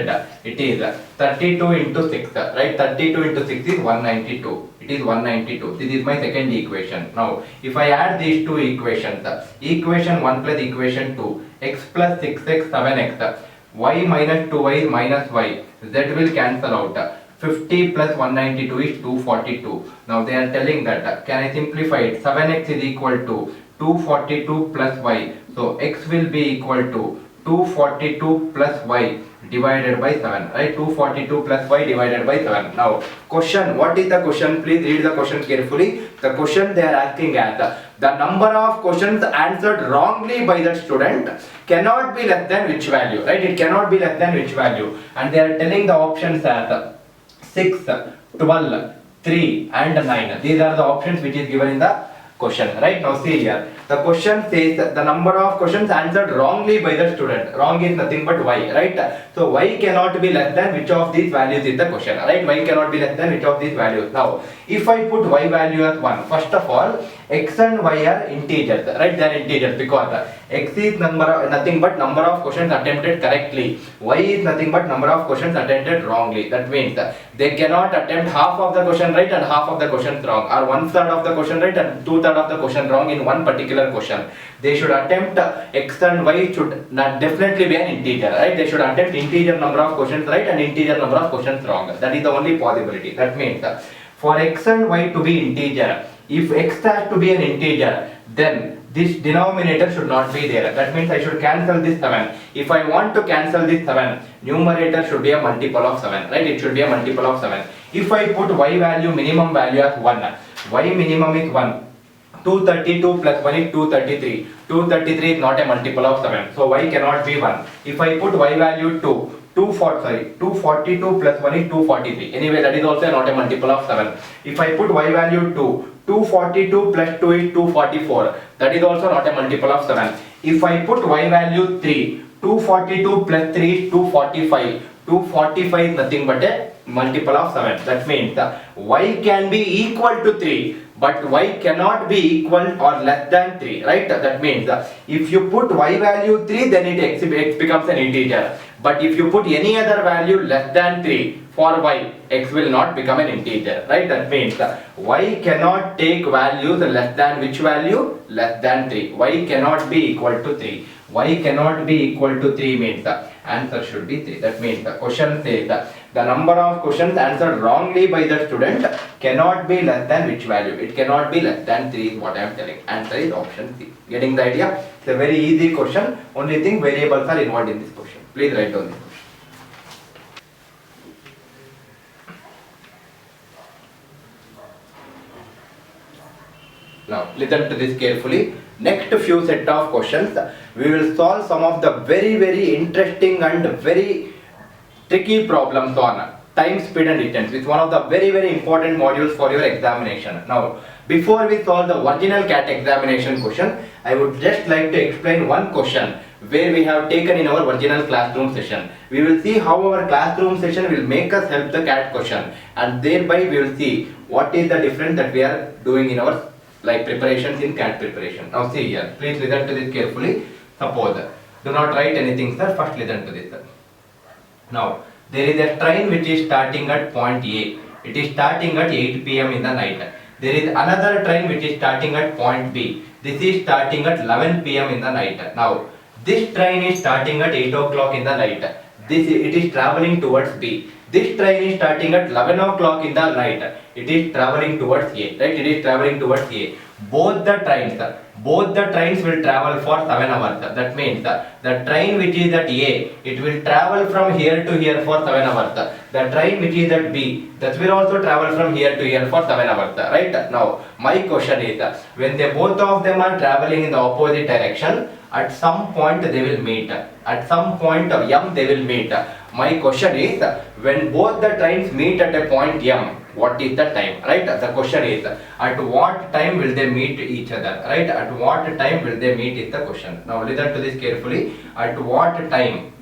It is 32 into 6. Right? 32 into 6 is 192. It is 192. This is my second equation. Now, if I add these two equations, equation 1 plus equation 2, x plus 6x 7x, y minus 2y is minus y, z will cancel out. 50 plus 192 is 242. Now they are telling that, can I simplify it? 7x is equal to 242 plus y. So x will be equal to 242 plus y divided by 7, right? 242 plus y divided by 7. Now question, what is the question? Please read the question carefully. The question they are asking as the number of questions answered wrongly by the student cannot be less than which value, right? It cannot be less than which value, and they are telling the options as 6, 12, 3 and 9. These are the options which is given in the question, right? Now see here, the question says the number of questions answered wrongly by the student. Wrong is nothing but y, right? So y cannot be less than which of these values is the question, right? Y cannot be less than which of these values. Now if I put y value as 1, first of all x and y are integers, right? They are integers because x is nothing but number of questions attempted correctly, y is nothing but number of questions attempted wrongly. That means they cannot attempt half of the question right and half of the questions wrong, or 1/3 of the question right and 2/3 of the question wrong in one particular question. They should attempt x and y should not definitely be an integer, right? They should attempt integer number of questions right and integer number of questions wrong. That is the only possibility. That means for x and y to be integer, if x has to be an integer, then this denominator should not be there. That means I should cancel this 7. If I want to cancel this 7, numerator should be a multiple of 7, right? It should be a multiple of 7. If I put y value, minimum value as 1, y minimum is 1. 232 plus 1 is 233. 233 is not a multiple of 7. So y cannot be 1. If I put y value 2, 242 plus 1 is 243. Anyway, that is also not a multiple of 7. If I put y value 2, 242 plus 2 is 244. That is also not a multiple of 7. If I put y value 3, 242 plus 3 is 245. 245 is nothing but a multiple of 7. That means y can be equal to 3, but y cannot be equal or less than 3, right? That means if you put y value 3, then it becomes an integer. But if you put any other value less than 3 for y, x will not become an integer, right? That means y cannot take values less than which value? Less than 3. Y cannot be equal to 3. Y cannot be equal to 3 means the answer should be 3. That means the question says the number of questions answered wrongly by the student cannot be less than which value? It cannot be less than 3 is what I am telling. Answer is option C. Getting the idea? It's a very easy question. Only thing, variables are involved in this question. Please write down this. Now listen to this carefully. Next few set of questions, we will solve some of the very interesting and very tricky problems on time, speed and distance. It's one of the very important modules for your examination. Now before we solve the original CAT examination question, I would just like to explain one question where we have taken in our original classroom session. We will see how our classroom session will make us help the CAT question, and thereby we will see what is the difference that we are doing in our preparations in CAT preparation. Now see here, please listen to this carefully. Suppose, do not write anything sir, first listen to this. Now, there is a train which is starting at point A. It is starting at 8 p.m. in the night. There is another train which is starting at point B. This is starting at 11 p.m. in the night. Now, This train is starting at 8 o'clock in the night. It is traveling towards B. This train is starting at 11 o'clock in the night. It is traveling towards A. Right? It is traveling towards A. Both the trains will travel for 7 hours. That means the train which is at A, it will travel from here to here for 7 hours. The train which is at B, that will also travel from here to here for 7 hours. Right? Now, my question is, when both of them are traveling in the opposite direction, at some point they will meet. At some point of M they will meet. My question is, when both the trains meet at a point M, what is the time? Right? The question is, at what time will they meet each other? Right? At what time will they meet is the question. Now listen to this carefully. At what time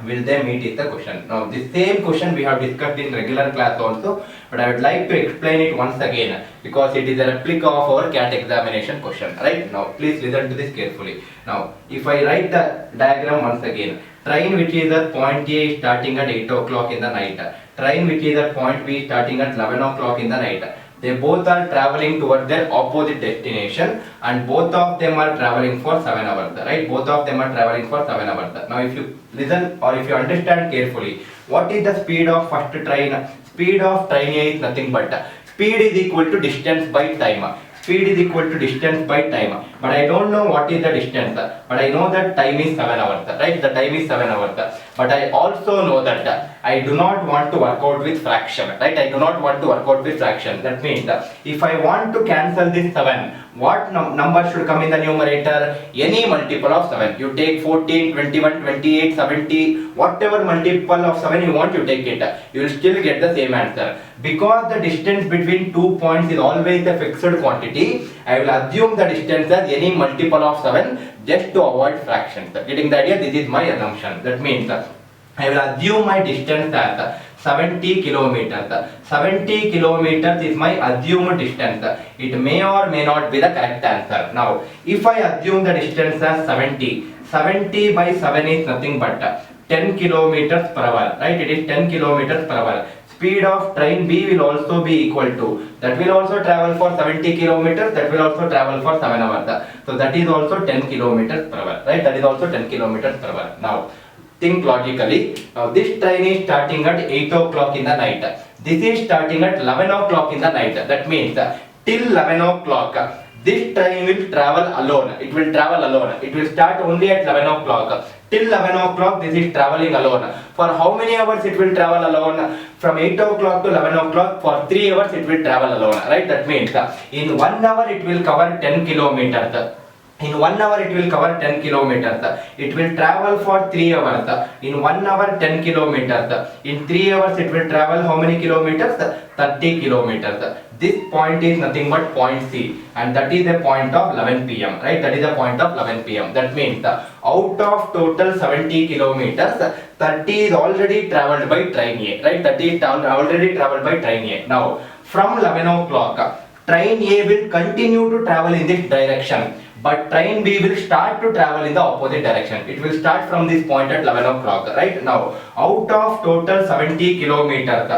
will they meet is the question. Now the same question we have discussed in regular class also, but I would like to explain it once again because it is a replica of our CAT examination question. Right? Now please listen to this carefully. Now if I write the diagram once again, train which is at point A is starting at 8 o'clock in the night. Train which is at point B starting at 11 o'clock in the night. They both are traveling towards their opposite destination and both of them are traveling for 7 hours. Right? Both of them are traveling for 7 hours. Now if you listen or if you understand carefully, what is the speed of first train? Speed of train A is nothing but speed is equal to distance by time. Speed is equal to distance by time, but I don't know what is the distance, but I know that time is 7 hours, right? The time is 7 hours, but I also know that I do not want to work out with fraction, right? I do not want to work out with fraction. That means if I want to cancel this 7, what number should come in the numerator? Any multiple of 7. You take 14, 21, 28, 70, whatever multiple of 7 you want, you take it. You will still get the same answer. Because the distance between 2 points is always a fixed quantity, I will assume the distance as any multiple of 7 just to avoid fractions. Getting the idea? This is my assumption. That means I will assume my distance as 70 kilometers. 70 kilometers is my assumed distance. It may or may not be the correct answer. Now, if I assume the distance as 70 by 7 is nothing but 10 kilometers per hour. Right? It is 10 kilometers per hour. Speed of train B will also be equal to, that will also travel for 70 kilometers, that will also travel for 7 hours. So that is also 10 kilometers per hour. Right? That is also 10 kilometers per hour. Now, think logically. Now this train is starting at 8 o'clock in the night. This is starting at 11 o'clock in the night. That means till 11 o'clock, this train will travel alone. It will travel alone. It will start only at 11 o'clock. Till 11 o'clock, this is traveling alone. For how many hours it will travel alone? From 8 o'clock to 11 o'clock, for 3 hours it will travel alone. Right? That means in 1 hour it will cover 10 kilometers. In 1 hour it will cover 10 kilometers. It will travel for 3 hours. In 1 hour 10 kilometers. In 3 hours it will travel how many kilometers? 30 kilometers. This point is nothing but point C, and that is a point of 11 pm. Right? That is a point of 11 pm. That means out of total 70 kilometers, 30 is already traveled by train A. Right? 30 is already traveled by train A. Now from 11 o'clock, train A will continue to travel in this direction, but train B will start to travel in the opposite direction. It will start from this point at 11 o'clock. Right? Now, out of total 70 kilometers,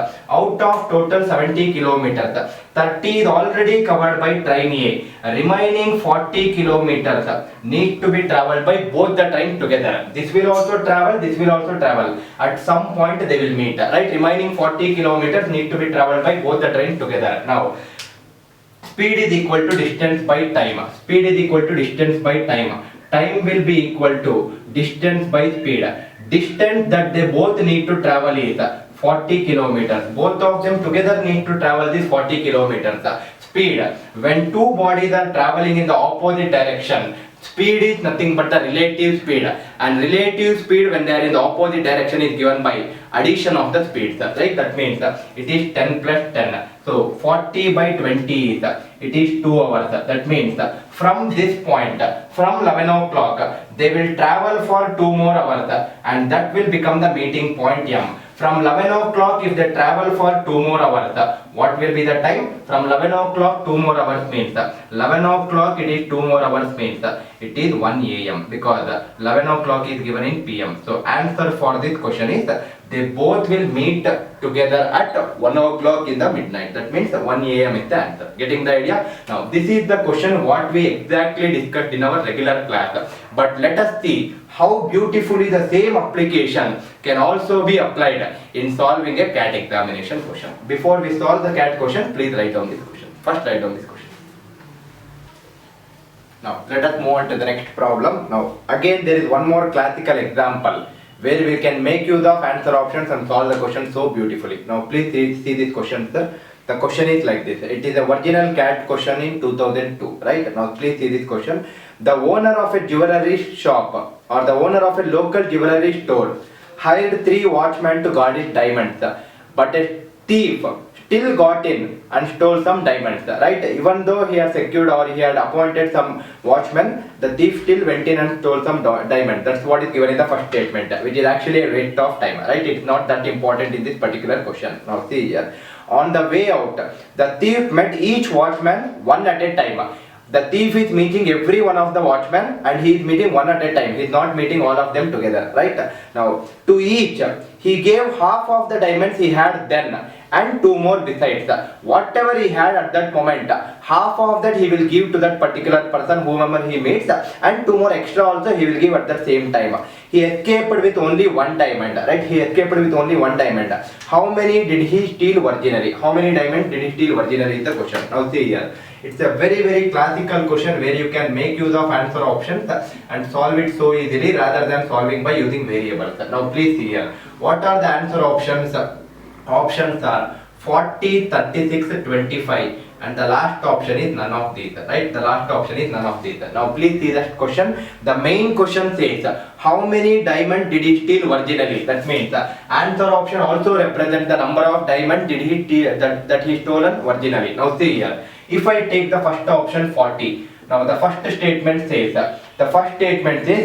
30 is already covered by train A. Remaining 40 kilometers need to be traveled by both the trains together. This will also travel, this will also travel. At some point they will meet. Right? Remaining 40 kilometers need to be traveled by both the trains together. Now, speed is equal to distance by time. Speed is equal to distance by time. Time will be equal to distance by speed. Distance that they both need to travel is 40 kilometers. Both of them together need to travel this 40 kilometers. Speed, when two bodies are traveling in the opposite direction, speed is nothing but the relative speed, and relative speed when they are in the opposite direction is given by addition of the speeds. Right? That means it is 10 plus 10. So 40 by 20 is, it is 2 hours. That means from this point, from 11 o'clock, they will travel for 2 more hours, and that will become the meeting point M. From 11 o'clock, if they travel for 2 more hours, what will be the time? From 11 o'clock, 2 more hours means 11 o'clock, it is 2 more hours means it is 1 am, because 11 o'clock is given in PM. So answer for this question is they both will meet together at 1 o'clock in the midnight. That means 1 am is the answer. Getting the idea? Now this is the question what we exactly discussed in our regular class. But let us see how beautifully the same application can also be applied in solving a CAT examination question. Before we solve the CAT question, please write down this question. First write down this question. Now let us move on to the next problem. Now again there is one more classical example where we can make use of answer options and solve the question so beautifully. Now please see this question, sir. The question is like this. It is a original CAT question in 2002, right? Now please see this question. The owner of a jewelry shop or the owner of a local jewelry store hired 3 watchmen to guard his diamonds, but a thief still got in and stole some diamonds, right? Even though he had secured or he had appointed some watchmen, the thief still went in and stole some diamonds. That's what is given in the first statement, which is actually a waste of time, right? It's not that important in this particular question. Now see here. On the way out, the thief met each watchman one at a time. The thief is meeting every one of the watchmen and he is meeting one at a time. He is not meeting all of them together, right? Now, to each, he gave half of the diamonds he had then and 2 more besides. Whatever he had at that moment, half of that he will give to that particular person, whomever he meets, and 2 more extra also he will give at the same time. He escaped with only 1 diamond, right? He escaped with only 1 diamond. How many did he steal originally? How many diamonds did he steal originally is the question. Now see here. It's a very classical question where you can make use of answer options and solve it so easily rather than solving by using variables. Now please see here. What are the answer options? Options are 40, 36, 25 and the last option is none of these, right? The last option is none of these. Now please see that question. The main question says how many diamonds did he steal originally? That means answer option also represents the number of diamonds did he steal, that he stolen originally. Now see here. If I take the first option 40, now the first statement says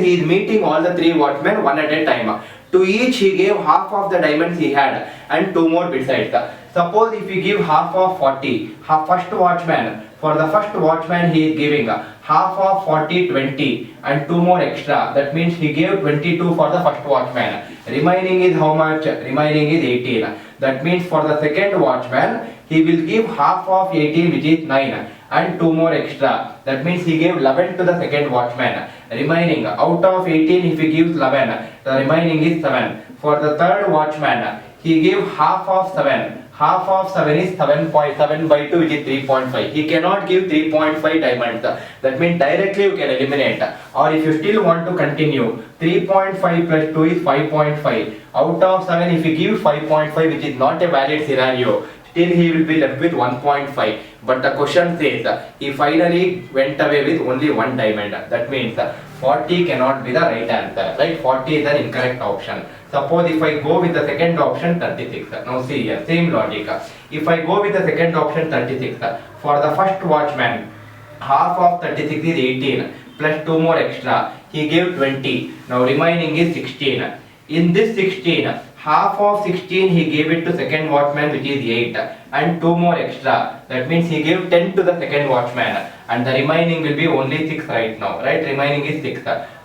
he is meeting all the 3 watchmen one at a time. To each he gave half of the diamonds he had and 2 more besides. Suppose if we give half of 40, first watchman, for the first watchman he is giving half of 40, 20 and 2 more extra. That means he gave 22 for the first watchman. Remaining is how much? Remaining is 18. That means for the second watchman, he will give half of 18 which is 9 and 2 more extra. That means he gave 11 to the second watchman. Remaining out of 18 if he gives 11, the remaining is 7. For the third watchman, he gave half of 7. Half of 7 is 7.7 by 2 which is 3.5. He cannot give 3.5 diamonds. That means directly you can eliminate. Or if you still want to continue, 3.5 plus 2 is 5.5. Out of 7 if he gives 5.5 which is not a valid scenario, still he will be left with 1.5. But the question says he finally went away with only 1 diamond. That means 40 cannot be the right answer, right? 40 is an incorrect option. Suppose if I go with the second option 36. Now see here, same logic. If I go with the second option 36, for the first watchman, half of 36 is 18 plus 2 more extra. He gave 20. Now remaining is 16. In this 16, half of 16 he gave it to second watchman which is 8 and 2 more extra. That means he gave 10 to the second watchman and the remaining will be only 6 right now, right? Remaining is 6.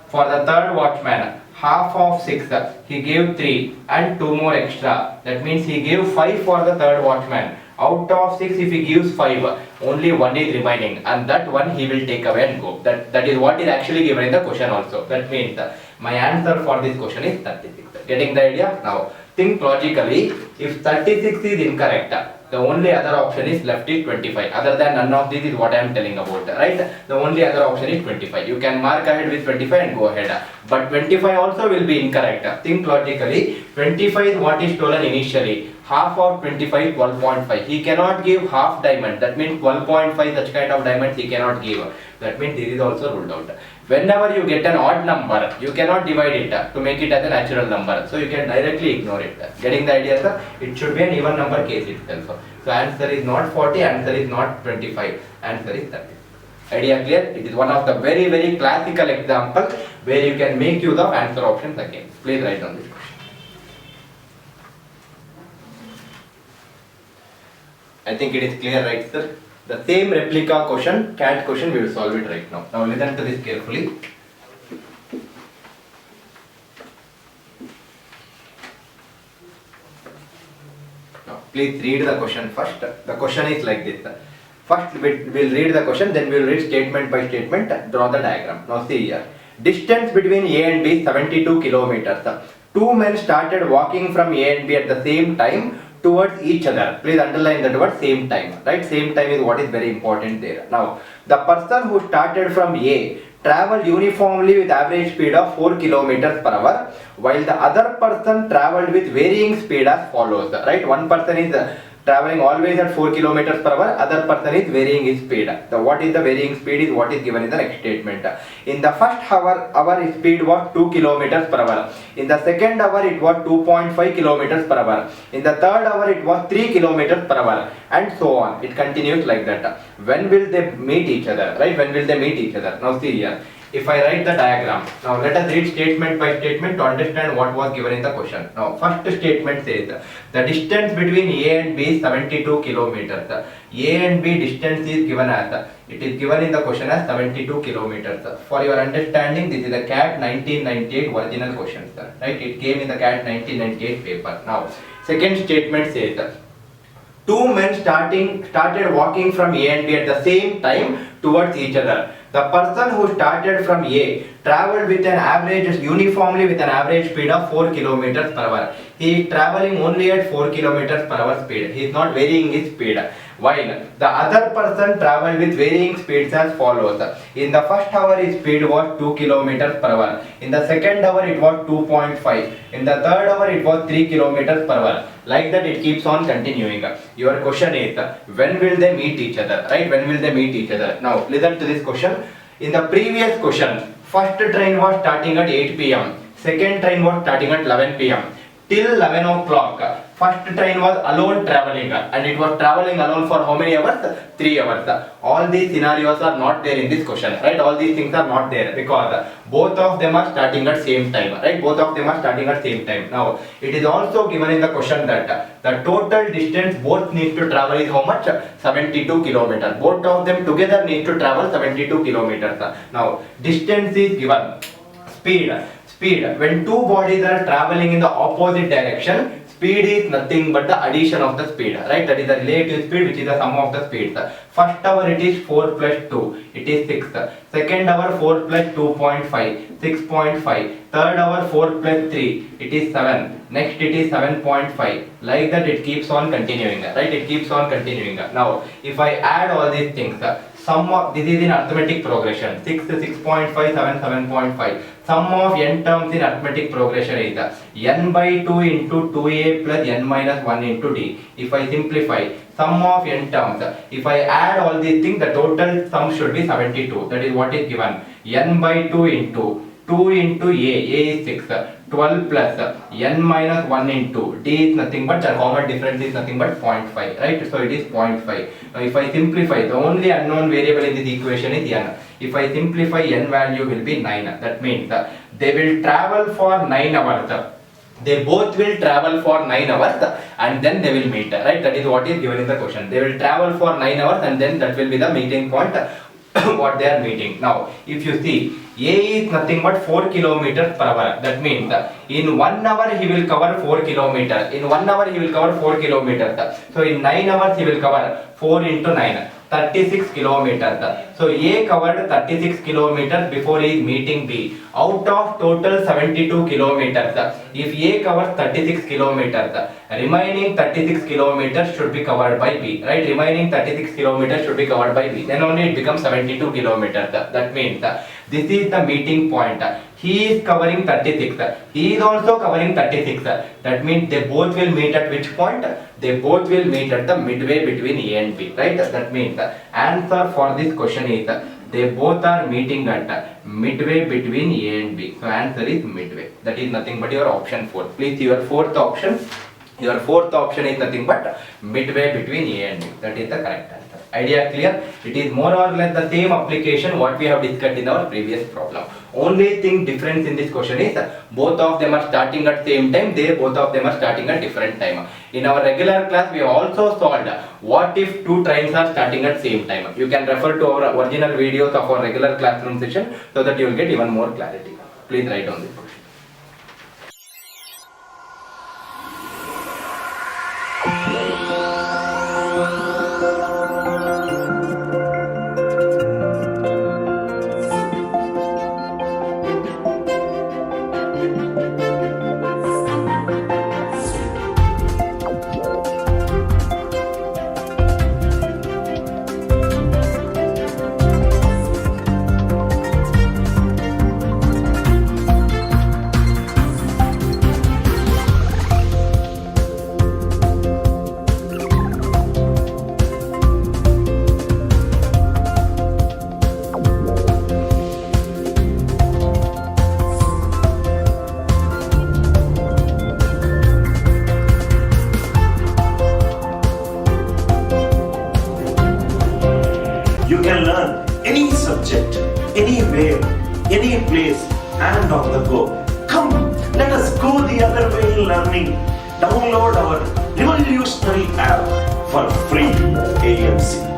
For the third watchman, half of 6 he gave 3 and 2 more extra. That means he gave 5 for the third watchman. Out of 6 if he gives 5, only 1 is remaining and that one he will take away and go. That is what is actually given in the question also. That means my answer for this question is 36. Getting the idea? Now think logically. If 36 is incorrect, the only other option is left is 25. Other than none of these is what I am telling about, right? The only other option is 25. You can mark ahead with 25 and go ahead. But 25 also will be incorrect. Think logically. 25 is what is stolen initially. Half of 25 12.5. He cannot give half diamond. That means 12.5 such kind of diamonds he cannot give. That means this is also ruled out. Whenever you get an odd number, you cannot divide it to make it as a natural number. So you can directly ignore it. Getting the idea, sir? It should be an even number case itself. So answer is not 40, answer is not 25, answer is 30. Idea clear? It is one of the very classical examples where you can make use of answer options again. Please write down this question. I think it is clear, right, sir? The same replica question, CAT question, we will solve it right now. Now listen to this carefully. Now please read the question first. The question is like this. First we will read the question, then we will read statement by statement, draw the diagram. Now see here. Distance between A and B is 72 kilometers. Two men started walking from A and B at the same time towards each other. Please underline that word, same time. Right? Same time is what is very important there. Now, the person who started from A traveled uniformly with average speed of 4 kilometers per hour, while the other person traveled with varying speed as follows. Right? One person is traveling always at 4 kilometers per hour, other person is varying his speed. What is the varying speed is what is given in the next statement. In the first hour, our speed was 2 kilometers per hour. In the second hour, it was 2.5 kilometers per hour. In the third hour, it was 3 kilometers per hour, and so on. It continues like that. When will they meet each other? Right? When will they meet each other? Now see here. If I write the diagram, now let us read statement by statement to understand what was given in the question. Now, first statement says the distance between A and B is 72 kilometers. A and B distance is given as, it is given in the question as 72 kilometers. For your understanding, this is the CAT 1998 original question, right? It came in the CAT 1998 paper. Now, second statement says two men started walking from A and B at the same time towards each other. The person who started from A traveled with an average, uniformly with an average speed of 4 kilometers per hour. He is traveling only at 4 kilometers per hour speed. He is not varying his speed. While the other person traveled with varying speeds as follows. In the first hour, his speed was 2 kilometers per hour. In the second hour, it was 2.5. In the third hour, it was 3 kilometers per hour. Like that, it keeps on continuing. Your question is, when will they meet each other? Right? When will they meet each other? Now, listen to this question. In the previous question, first train was starting at 8 p.m. Second train was starting at 11 p.m. Till 11 o'clock, first train was alone traveling, and it was traveling alone for how many hours? 3 hours. All these scenarios are not there in this question, right? All these things are not there because both of them are starting at same time, right? Both of them are starting at same time. Now, it is also given in the question that the total distance both need to travel is how much? 72 kilometers. Both of them together need to travel 72 kilometers. Now, distance is given. Speed. When two bodies are traveling in the opposite direction, speed is nothing but the addition of the speed, right? That is the relative speed, which is the sum of the speeds. First hour it is 4 plus 2, it is 6. Second hour 4 plus 2.5, 6.5. Third hour 4 plus 3, it is 7. Next it is 7.5. Like that it keeps on continuing, right? It keeps on continuing. Now, if I add all these things, sum of, this is in arithmetic progression, 6, 6.5, 7, 7.5. Sum of n terms in arithmetic progression is n by 2 into 2a plus n minus 1 into d. If I simplify, sum of n terms, if I add all these things, the total sum should be 72. That is what is given. N by 2 into 2 into a is 6, 12 plus n minus 1 into d is nothing but, the common difference is nothing but 0.5, right? So it is 0.5. Now if I simplify, the only unknown variable in this equation is n. If I simplify, n value will be 9. That means they will travel for 9 hours. They both will travel for 9 hours and then they will meet, right? That is what is given in the question. They will travel for 9 hours and then that will be the meeting point what they are meeting. Now, if you see, A is nothing but 4 kilometers per hour. That means in 1 hour he will cover 4 kilometers. In 1 hour he will cover 4 kilometers. So in 9 hours he will cover 4 into 9. 36 kilometers. So A covered 36 kilometers before he is meeting B. Out of total 72 kilometers, if A covers 36 kilometers, remaining 36 kilometers should be covered by B. Right? Remaining 36 kilometers should be covered by B. Then only it becomes 72 kilometers. That means this is the meeting point. He is covering 36. He is also covering 36. That means they both will meet at which point? They both will meet at the midway between A and B. Right? That means the answer for this question is they both are meeting at midway between A and B. So answer is midway. That is nothing but your option 4. Please see your fourth option. Your fourth option is nothing but midway between A and B. That is the correct answer. Idea clear? It is more or less the same application what we have discussed in our previous problem. Only thing difference in this question is both of them are starting at same time. Both of them are starting at different time. In our regular class, we also solved what if two trains are starting at same time. You can refer to our original videos of our regular classroom session so that you will get even more clarity. Please write down this question. You can learn any subject, anywhere, any place, and on the go. Come, let us go the other way in learning. Download our revolutionary app for free AMC.